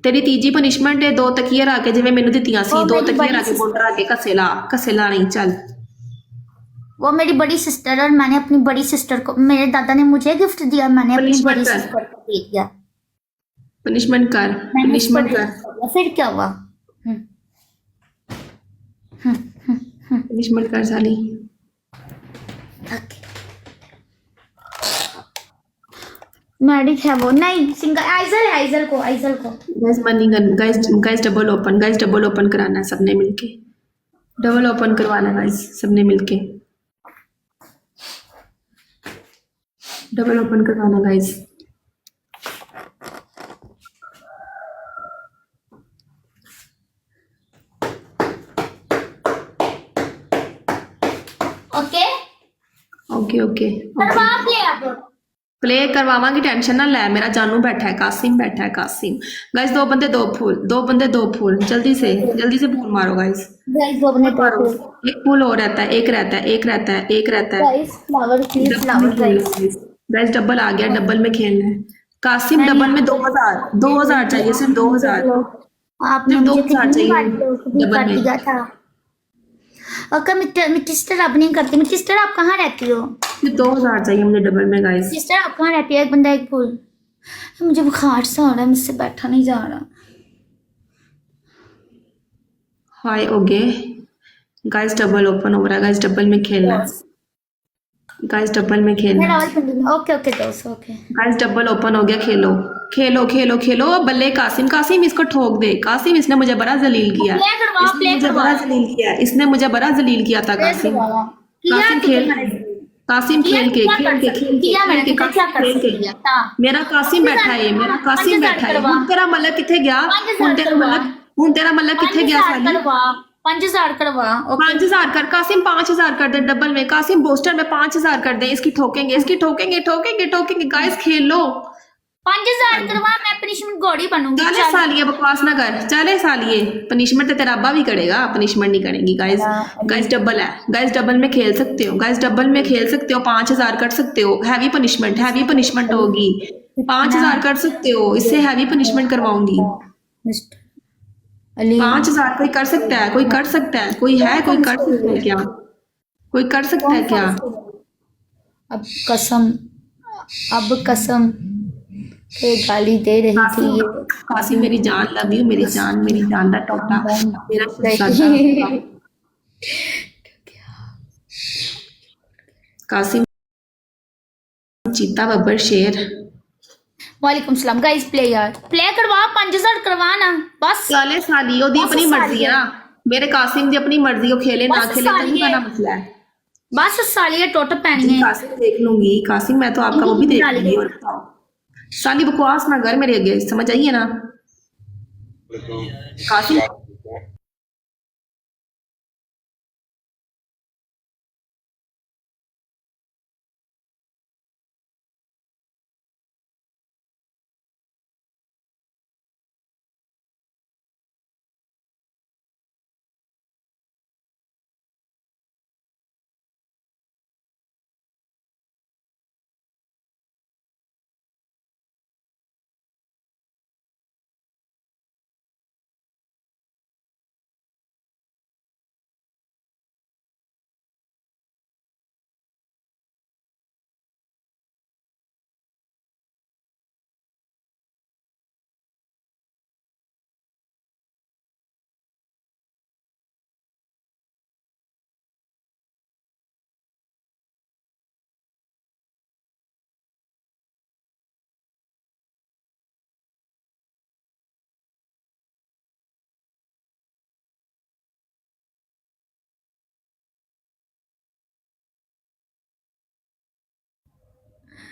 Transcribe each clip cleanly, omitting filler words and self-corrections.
तेरी तीजी पनिशमेंट है 2 तकिए रख के जिवें मैनू दित्तियां सी वो 2 मेरी तकिए बड़ी रख के गुंड रख के कसे ला नहीं चल वो मेरी बड़ी सिस्टर है और मैंने अपनी बड़ी सिस्टर को, मेरे दादा ने मुझे गिफ्ट दिया, मैंने अपनी पनिशमेंट बड़ी कर सिस्टर को दे दिया। पनिशमेंट कर मैंने उसको पनिशमेंट दे कर दिया, फिर क्या हुआ? हम्म, पनिशमेंट कर साली ओके। मैडिक है वो, नहीं सिंगल आइजल है, आइजल को guys money gun guys double open कराना है सबने मिलके डबल ओपन करवाना है गाइस सबने मिलके डबल ओपन करवाना गाइस ओके ओके ओके करवा ले आप। प्ले करवावांगी टेंशन ना ले मेरा जानू बैठा है कासिम गाइस 2 बंदे 2 फूल जल्दी से फूल मारो गाइस गाइस दो अपने मारो एक फूल और रहता है एक रहता है guys flower please, flower guys. Guys double आ गया डबल में खेलना है कासिम डबल में 2000 चाहिए सिर्फ 2000 आपने सिर्फ मुझे 2000 कितनी बार चाहिए डबल कर में दिया था। और मिट्टी सिस्टर अब नहीं करती। मिट्टी सिस्टर आप कहाँ रहती हो? सिर्फ 2000 चाहिए मुझे डबल में गाइस सिस्टर आप कहाँ रहती है? एक बंदा एक फूल। मुझे बुखार सा हो रहा है, मुझसे बैठा नहीं जा रहा। हाय ओके गाइस डबल ओपन हो रहा है गाइस डबल में खेलना है गाइस डबल में खेलना है ओके ओके दोस्त ओके। गाइस डबल ओपन हो गया खेलो अब बल्ले कासिम इसको ठोक दे कासिम इसने मुझे बड़ा जलील किया इसने मुझे बड़ा जलील किया था कासिम कासिम खेल के मेरा कासिम बैठा है हुन तेरा मतलब किथे गया हुन तेरा मतलब किथे गया साली 5000 करवा। 5000 कर कासिम 5000 कर दे डबल में कासिम बोस्टर में 5000 कर दे इसकी ठोकेंगे गाइस खेल लो 5000 करवा, मैं पनिशमेंट गॉडी बनूंगी। चले सालिए बकवास ना कर चले सालिए पनिशमेंट तो तेरा अब्बा भी करेगा पनिशमेंट नहीं करेंगी गाइस डबल है गाइस डबल में खेल सकते हो 5000 कर सकते हो हैवी पनिशमेंट होगी 5000 कर सकते हो इससे हैवी पनिशमेंट करवाऊंगी 5000 कोई कर सकता है कोई कर सकता है कोई कर सकता है क्या अब कसम के गाली दे रही थी ये। कासिम मेरी जान लव यू मेरी जान दा टोटा मेरा कासिम चीता बब्बर शेर वालेकुम सलाम गाइस। प्ले करवा 5000 करवाना बस। चले साली ओदी अपनी मर्जी है ना मेरे कासिम दी अपनी मर्जी हो खेले ना खेले तभी का मसला है बस सालिया टोट पैनी है। कासिम देख लूंगी कासिम मैं तो आपका वो भी देख लूंगी और साली बकवास ना कर मेरे आगे समझ आई है ना कासिम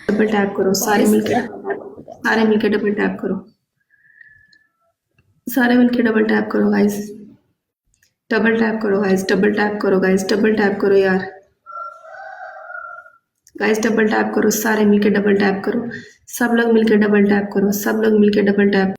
डबल टैप करो सारे मिलकर डबल टैप करो गाइस डबल टैप करो यार गाइस डबल टैप करो सारे मिलकर डबल टैप करो सब लोग मिलकर डबल टैप करो